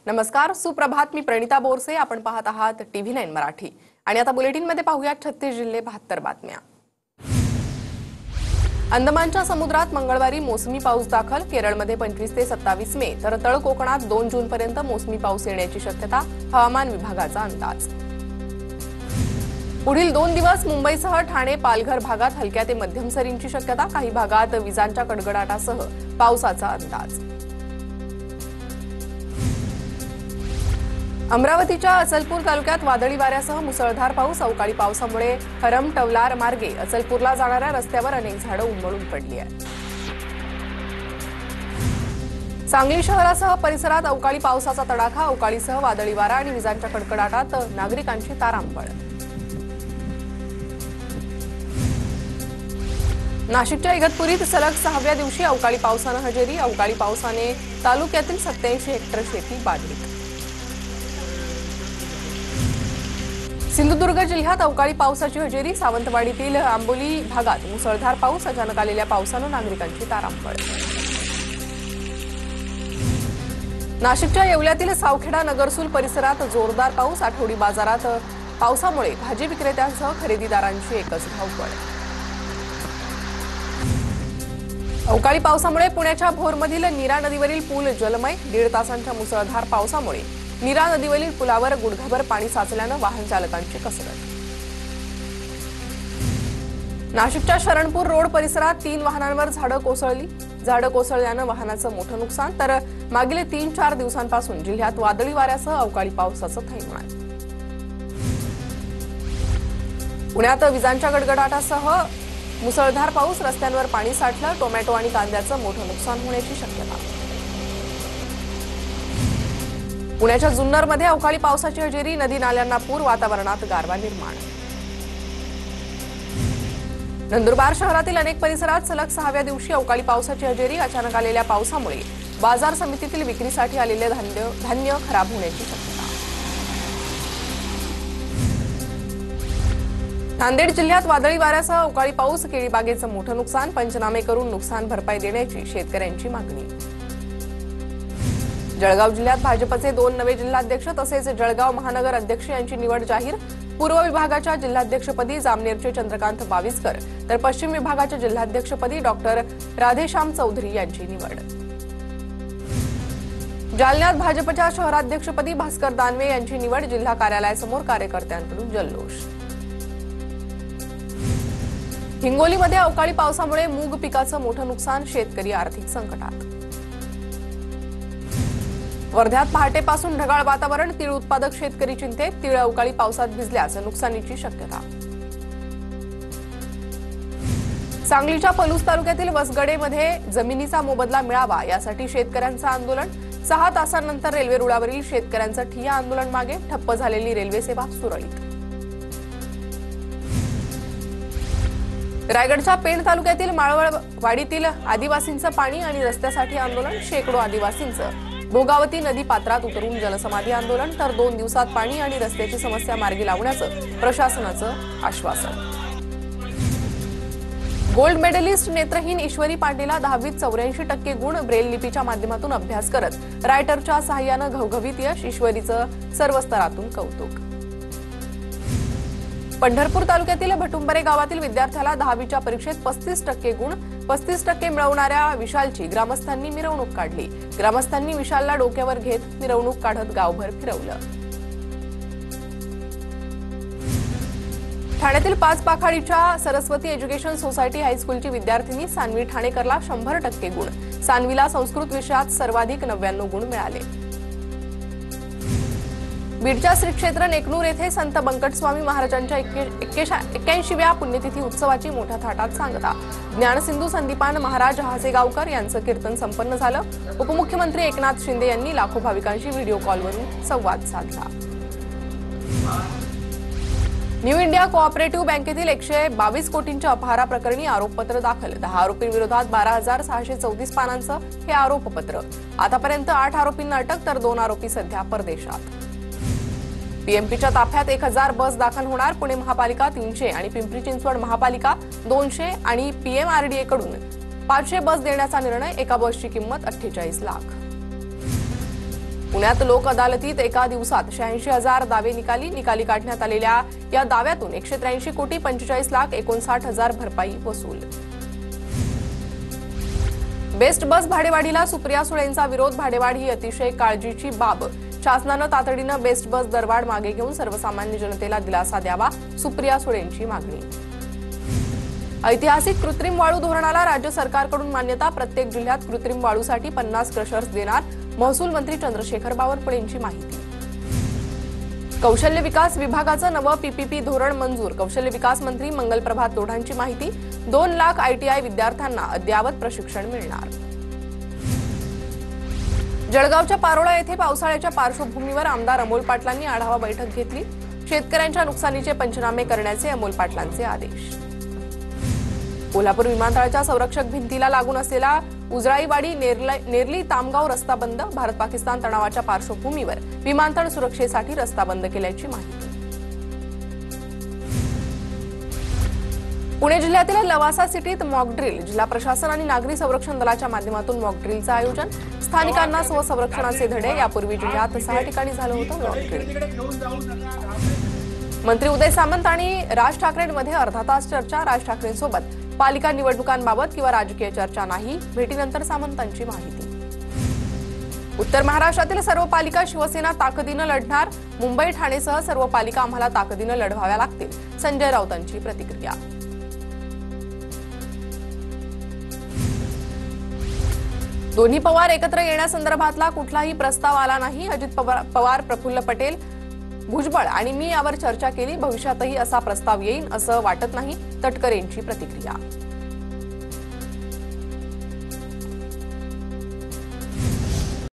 नमस्कार, सुप्रभात. मी प्रणिता बोरसे. आपण पाहत आहात TV9 मराठी आणि आता बुलेटिनमध्ये पाहूयात 36 जिल्हे 72 बातम्या. अंदमानच्या समुद्रात मंगळवारी मोसमी पाऊस दाखल. केरळमध्ये 25 ते 27 मे तर तळ कोकणात 2 जून पर्यंत मोसमी पाऊस येण्याची शक्यता, हवामान विभागाचा अंदाज. पुढील 2 दिवस मुंबईसह ठाणे पालघर भागात हलक्या ते मध्यम सरींची शक्यता. काही भागात विजांच्या कडकडाटासह पावसाचा अंदाज. अमरावतीच्या अचलपूर तालुक्यात वादळी वाऱ्यासह मुसळधार पाऊस. अवकाळी पावसामुळे हरम टवलार मार्गे अचलपूरला जाणाऱ्या रस्त्यावर अनेक झाडं उन्मळून पडली आहेत. सांगली शहरासह परिसरात अवकाळी पावसाचा तडाखा. अवकाळीसह वादळी वारा आणि विजांच्या कडकडाटात नागरिकांची तारांबळ. नाशिकच्या इगतपुरीत सलग 6व्या दिवशी अवकाळी पावसानं हजेरी. अवकाळी पावसाने तालुक्यातील 87 हेक्टर शेती बाधित. सिंधुदुर्ग जिल्ह्यात अवकाळी पावसाची हजेरी. सावंतवाडीतील आंबोली भागात मुसळधार पाऊस. अचानक आलेल्या पावसानं नागरिकांची तारांबळ. नाशिकच्या येवल्यातील सावखेडा नगरसूल परिसरात जोरदार पाऊस. आठवडी बाजारात पावसामुळे भाजी विक्रेत्यांसह खरेदीदारांची एकच धावपळ. अवकाळी पावसामुळे पुण्याच्या भोरमधील नीरा नदीवरील पूल जलमय. 1.5 तासांच्या मुसळधार पावसामुळे नीरा नदीवरील पुलावर गुडघाभर पाणी साचल्यानं वाहन चालकांची कसरत. नाशिकच्या शरणपूर रोड परिसरात 3 वाहनांवर झाडं कोसळली. झाडं कोसळल्यानं वाहनाचं मोठं नुकसान. तर मागील 3-4 दिवसांपासून जिल्ह्यात वादळी वाऱ्यासह अवकाळी पावसाचं थैमान. पुण्यात विजांच्या गडगडाटासह मुसळधार पाऊस. रस्त्यांवर पाणी साठलं. टोमॅटो आणि कांद्याचं मोठं नुकसान होण्याची शक्यता. पुण्याच्या जुन्नरमध्ये अवकाळी पावसाची हजेरी. नदी नाल्यांना पूर. वातावरणात गारवा निर्माण. नंदुरबार शहरातील अनेक परिसरात सलग 6व्या दिवशी अवकाळी पावसाची हजेरी. अचानक आलेल्या पावसामुळे बाजार समितीतील विक्रीसाठी आलेले धान्य खराब होण्याची शक्यता. नांदेड जिल्ह्यात वादळी वाऱ्यासह अवकाळी पाऊस. केळीबागेचं मोठं नुकसान. पंचनामे करून नुकसान भरपाई देण्याची शेतकऱ्यांची मागणी. जळगाव जिल्ह्यात भाजपचे 2 नवे जिल्हाध्यक्ष तसेच जळगाव महानगर अध्यक्ष यांची निवड जाहीर. पूर्व विभागाच्या जिल्हाध्यक्षपदी जामनेरचे चंद्रकांत बाविस्कर तर पश्चिम विभागाच्या जिल्हाध्यक्षपदी डॉक्टर राधेश्याम चौधरी यांची निवड. जालन्यात भाजपच्या शहराध्यक्षपदी भास्कर दानवे यांची निवड. जिल्हा कार्यालयासमोर कार्यकर्त्यांकडून जल्लोष. हिंगोलीमध्ये अवकाळी पावसामुळे मूग पिकाचं मोठं नुकसान. शेतकरी आर्थिक संकटात. वर्ध्यात पहाटेपासून ढगाळ वातावरण. तीळ उत्पादक शेतकरी चिंतेत. तीळ अवकाळी पावसात भिजल्यास नुकसानीची शक्यता. सांगलीच्या पलूस तालुक्यातील वसगडेमध्ये जमिनीचा मोबदला मिळावा यासाठी शेतकऱ्यांचं आंदोलन. 6 तासांनंतर रेल्वे रुळावरील शेतकऱ्यांचं ठिय्या आंदोलन मागे. ठप्प झालेली रेल्वे सेवा सुरळीत. रायगडच्या पेण तालुक्यातील माळवळवाडीतील आदिवासींचं पाणी आणि रस्त्यासाठी आंदोलन. शेकडो आदिवासींचं भोगावती नदी पात्रात उतरून जलसमाधी आंदोलन. तर 2 दिवसात पाणी आणि रस्त्याची समस्या मार्गी लावण्याचं प्रशासनाचं आश्वासन. गोल्ड मेडलिस्ट नेत्रहीन ईश्वरी पांडेला 10वीत 84% गुण. ब्रेल लिपीच्या माध्यमातून अभ्यास करत रायटरच्या सहाय्यानं घवघवीत यश. ईश्वरीचं सर्व स्तरातून कौतुक. पंढरपूर तालुक्यातील भटुंबरे गावातील विद्यार्थ्याला 10वीच्या परीक्षेत 35% गुण. 35% मिळवणाऱ्या विशालची ग्रामस्थांनी मिरवणूक काढली. ग्रामस्थांनी विशालला डोक्यावर घेत मिरवणूक काढत गावभर फिरवलं. ठाण्यातील 5 पाखाडीच्या सरस्वती एज्युकेशन सोसायटी हायस्कूलची विद्यार्थिनी सान्वी ठाणेकरला 100% गुण. सान्वीला संस्कृत विषयात सर्वाधिक 99 गुण मिळाले. बीडच्या श्री क्षेत्र नेकनूर येथे संत बंकटस्वामी महाराजांच्या 81व्या पुण्यतिथी उत्सवाची मोठ्या थाटात सांगता. ज्ञानसिंधू संदीपान महाराज हासेगावकर यांचं कीर्तन संपन्न झालं. उपमुख्यमंत्री एकनाथ शिंदे यांनी लाखो भाविकांशी व्हिडिओ कॉलवरून संवाद साधला. न्यू इंडिया कोऑपरेटिव्ह बँकेतील 122 कोटींच्या अपहारा प्रकरणी आरोपपत्र दाखल. 10 आरोपींविरोधात 12,634 पानांचं हे आरोपपत्र. आतापर्यंत 8 आरोपींना अटक तर 2 आरोपी सध्या परदेशात. पीएमपीच्या ताफ्यात 1000 बस दाखल होणार. पुणे महापालिका 300 आणि पिंपरी चिंचवड महापालिका 200 आणि पीएमआरडीए कडून 500 बस देण्याचा निर्णय. एका बसची किंमत 48 लाख. पुण्यात लोक अदालतीत एका दिवसात 86,000 दावे निकाली काढण्यात आलेल्या या दाव्यातून 183 कोटी 45,59,000 भरपाई वसूल. बेस्ट बस भाडेवाढीला सुप्रिया सुळेंचा विरोध. भाडेवाढ ही अतिशय काळजीची बाब. शासनानं तातडीनं बेस्ट बस दरवाढ मागे घेऊन सर्वसामान्य जनतेला दिलासा द्यावा, सुप्रिया सुळेंची मागणी. ऐतिहासिक कृत्रिम वाळू धोरणाला राज्य सरकारकडून मान्यता. प्रत्येक जिल्ह्यात कृत्रिम वाळूसाठी 50 क्रशर्स देणार, महसूल मंत्री चंद्रशेखर बावनकुळेंची माहिती. कौशल्य विकास विभागाचं नवं पीपीपी धोरण मंजूर. कौशल्य विकास मंत्री मंगलप्रभात लोढांची माहिती. 2 लाख आयटीआय विद्यार्थ्यांना अद्ययावत प्रशिक्षण मिळणार. जळगावच्या पारोळा येथे पावसाळ्याच्या पार्श्वभूमीवर आमदार अमोल पाटलांनी आढावा बैठक घेतली. शेतकऱ्यांच्या नुकसानीचे पंचनामे करण्याचे अमोल पाटलांचे आदेश. कोल्हापूर विमानतळाच्या संरक्षक भिंतीला लागून असलेला उजळाईवाडी नेरली तामगाव रस्ता बंद. भारत पाकिस्तान तणावाच्या पार्श्वभूमीवर विमानतळ सुरक्षेसाठी रस्ता बंद केल्याची माहिती. पुणे जिल्ह्यातील लवासा सिटीत मॉकड्रिल. जिल्हा प्रशासन आणि नागरी संरक्षण दलाच्या माध्यमातून मॉकड्रिलचं आयोजन. स्थानिकांना स्वसंरक्षणाचे धडे. यापूर्वी जिल्ह्यात 6 ठिकाणी झालं होतं मॉकड्रिल. मंत्री उदय सामंत आणि राज ठाकरेंमध्ये अर्धा तास चर्चा. राज ठाकरेंसोबत पालिका निवडणुकांबाबत किंवा राजकीय चर्चा नाही. भेटीनंतर सामंतांची माहिती. उत्तर महाराष्ट्रातील सर्व पालिका शिवसेना ताकदीनं लढणार. मुंबई ठाणेसह सर्व पालिका आम्हाला ताकदीनं लढवाव्या लागतील. संजय राऊतांची प्रतिक्रिया. दोन्ही पवार एकत्र येण्यासंदर्भातला कुठलाही प्रस्ताव आला नाही. अजित पवार, प्रफुल्ल पटेल, भुजबळ आणि मी यावर चर्चा केली. भविष्यातही असा प्रस्ताव येईल असं वाटत नाही. तटकरेंची प्रतिक्रिया.